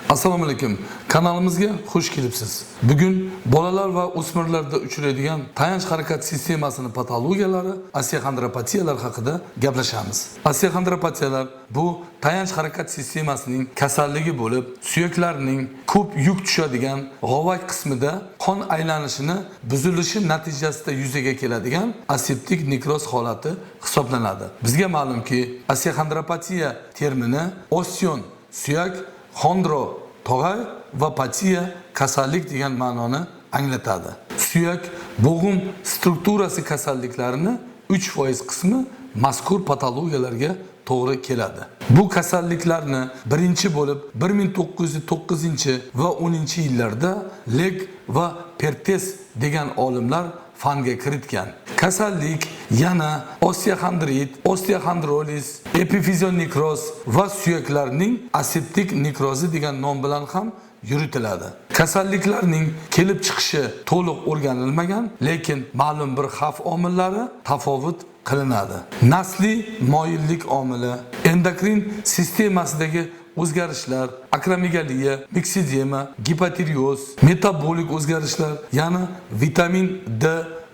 Assalomu alaykum. Kanalimizga xush kelibsiz. Bugun bolalar va o'smirlarda uchraydigan tayanch harakat sistemasini patologiyalari, osteoxondropatiyalar haqida gaplashamiz. Osteoxondropatiyalar bu tayanch harakat sistemasining kasalligi bo'lib, suyaklarning ko'p yuk tushadigan g'ovak qismida qon aylanishini buzilishi natijasida yuzaga keladigan aseptik nekroz holati hisoblanadi. Bizga ma'lumki, osteoxondropatiya termini osteon suyak, xondro tog'ay va patiya kasallik degan ma'noni anglatadi. Suyak bo'g'im strukturasi kasalliklarini 3% qismi mazkur patologiyalarga to'g'ri keladi. Bu kasalliklarni birinchi bo'lib 1909 va 10-yillarda Leg va Pertes degan olimlar fanga kiritgan. Kasallik yana osteoxondrit, osteoxondrolis, epifizionekroz va suyaklarning aseptik nekrozi degan nom bilan ham yuritiladi. Kasalliklarning kelib chiqishi to'liq o'rganilmagan, lekin ma'lum bir xavf omillari tafovut qilinadi. Nasliy moyillik omili, endokrin sistemasidagi o'zgarishlar, akromegaliya, miksidema, gipotirioz, metabolik o'zgarishlar, yana vitamin D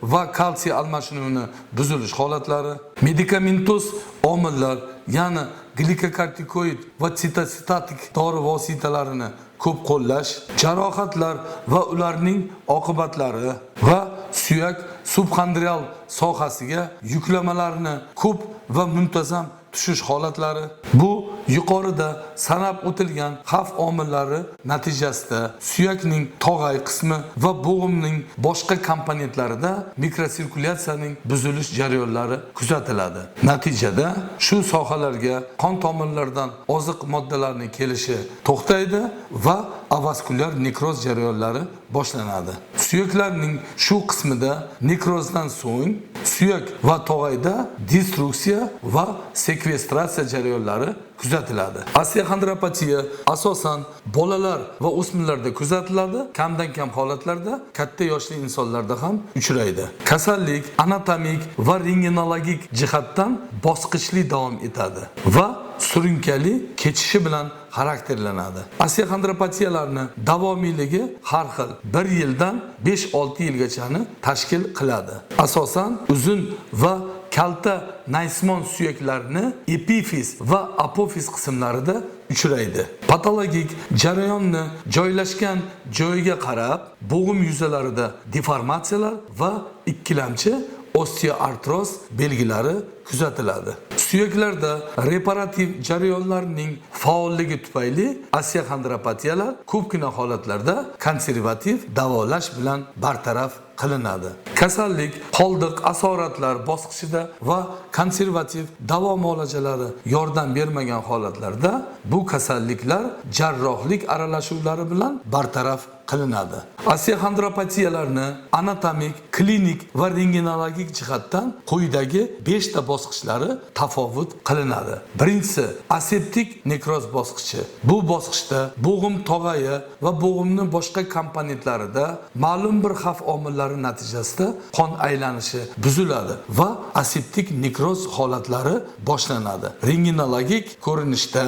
va kalsiy almashinuvini buzilish holatlari, medikamentoz omillar, yana glikokortikoid va sitostatik dori vositalarini ko'p qo'llash, jarohatlar va ularning oqibatlari va suyak subxondrial sohasiga yuklamalarni ko'p va muntazam tushish holatlari. Bu yuqorida sanab o'tilgan xavf omillari natijasida suyakning tog'ay qismi va bo'g'imning boshqa komponentlarida mikrosirkulyatsiyaning buzilish jarayonlari kuzatiladi. Natijada shu sohalarga qon tomirlaridan oziq moddalarning kelishi to'xtaydi va avaskulyar nekroz jarayonlari boshlanadi. Suyaklarning shu qismida nekrozdan so'ng suyak va tog'ayda destruksiya va sekvestratsiya jarayonlari kuzatiladi. Osteoxondropatiya asosan bolalar va o'smirlarda kuzatiladi, kamdan kam holatlarda katta yoshli insonlarda ham uchraydi. Kasallik anatomik va rentgenologik jihatdan bosqichli davom etadi va surunkali kechishi bilan xarakterlanadi. Osteoxondropatiyalarning davomiyligi har xil 1 yildan 5-6 yilgachani tashkil qiladi. Asosan uzun va kalta naysmon suyaklarni epifiz va apofiz qismlarida uchraydi. Patologik jarayonni joylashgan joyiga qarab bo'g'im yuzalarida deformatsiyalar va ikkilamchi osteoartroz belgilari kuzatiladi. Suyaklarda reparativ jarayonlarning faolligi tufayli osteoxondropatiyalar ko'pgina holatlarda konservativ davolash bilan bartaraf qilinadi. Kasallik qoldiq asoratlar bosqichida va konservativ davo muolajalari yordam bermagan holatlarda bu kasalliklar jarrohlik aralashuvlari bilan bartaraf qilinadi. Osteoxondropatiyalarni anatomik, klinik va rentgenologik jihatdan quyidagi 5 ta bosqichlari tafovut qilinadi. Birinchisi aseptik nekroz bosqichi. Bu bosqichda bo'g'im tog'ayi va bo'g'imning boshqa komponentlarida ma'lum bir xavf omillari natijasida qon aylanishi buziladi va aseptik nekroz holatlari boshlanadi. Rentgenologik ko'rinishda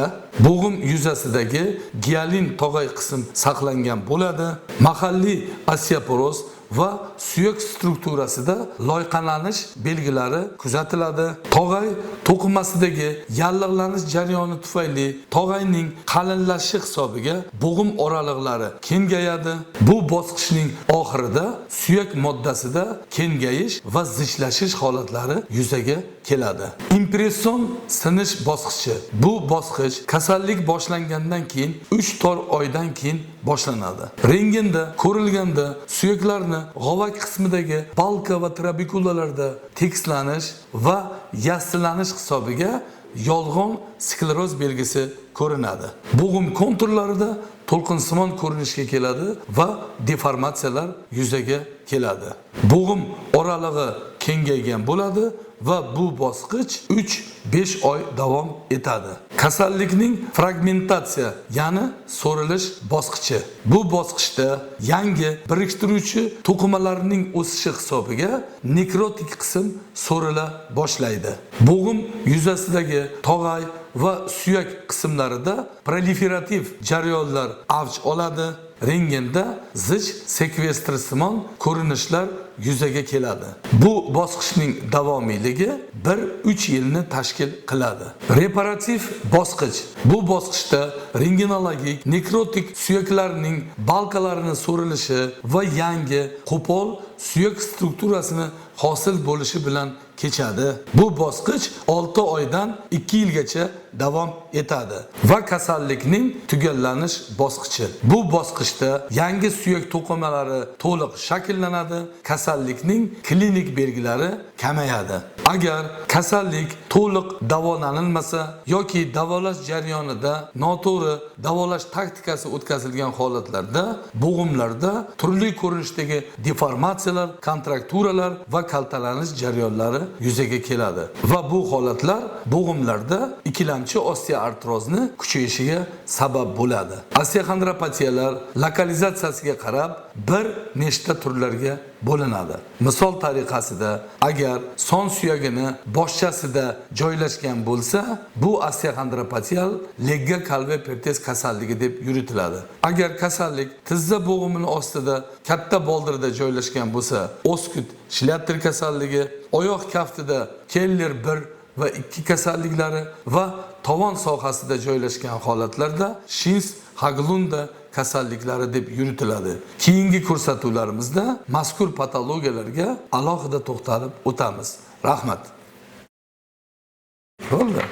bo'g'im yuzasidagi gialin tog'ay qism saqlangan bo'ladi. Mahalliy osteoporoz va suyak strukturasida loyqalanish belgilari kuzatiladi. Tog'ay to'qimasidagi yallig'lanish jarayoni tufayli tog'ayning qalinlashishi hisobiga bo'g'im oraliqlari kengayadi. Bu bosqichning oxirida suyak moddasida kengayish va zichlashish holatlari yuzaga keladi. Impression sinish bosqichi. Bu bosqich kasallik boshlangandan keyin 3-4 oydan keyin boshlanadi. Rentgenda ko'rilganda suyaklarni g'ovak qismidagi balka va trabekulalarda tekislanish va yassilanish hisobiga yolg'on skleroz belgisi ko'rinadi. Bo'g'im konturlarida to'lqinsimon ko'rinishga keladi va deformatsiyalar yuzaga keladi. Bo'g'im oralig'i kengaygan bo'ladi va bu bosqich 3-5 oy davom etadi. Kasallikning fragmentatsiya, ya'ni so'rilish bosqichi. Bu bosqichda yangi biriktiruvchi to'qimalarning o'sishi hisobiga nekrotik qism so'rila boshlaydi. Bo'g'im yuzasidagi tog'ay va suyak qismlarida proliferativ jarayonlar avj oladi. Rentgenda zich sekvestrsimon ko'rinishlar yuzaga keladi. Bu bosqichning davomiyligi 1-3 yilni tashkil qiladi. Reparativ bosqich. Bu bosqichda rentgenologik nekrotik suyaklarning balkalarini so'rilishi va yangi qo'pol suyak strukturasini hosil bo'lishi bilan kechadi. Bu bosqich 6 oydan 2 yilgacha davom etadi va kasallikning tugallanish bosqichi. Bu bosqichda yangi suyak to'qimalari to'liq shakllanadi, kasallikning klinik belgilari kamayadi. Agar kasallik to'liq davolanilmasa yoki davolash jarayonida noto'g'ri davolash taktikasi o'tkazilgan holatlarda bo'g'imlarda turli ko'rinishdagi deformatsiyalar, kontrakturalar va kaltalanish jarayonlari yuzaga keladi va bu holatlar bo'g'imlarda ikkilamchi osteoartrozni kuchayishiga sabab bo'ladi. Osteoxondropatiyalar lokalizatsiyasiga qarab bir nechta turlarga bo'linadi. Misol tariqasida agar son suyagini boshchasida joylashgan bo'lsa, bu osteoxondropatiyal legga kalve-pertez kasalligi deb yuritiladi. Agar kasallik tizza bo'g'imining ostida katta boldirda joylashgan bo'lsa, oskut shlyatr kasalligi, oyoq kaftida Keller 1 va 2 kasalliklari va tovon sohasida joylashgan holatlarda Shins Haglunda kasalliklari deb yuritiladi. Keyingi ko'rsatuvlarimizda mazkur patologiyalarga alohida to'xtalib o'tamiz. Rahmat. Bo'ldi.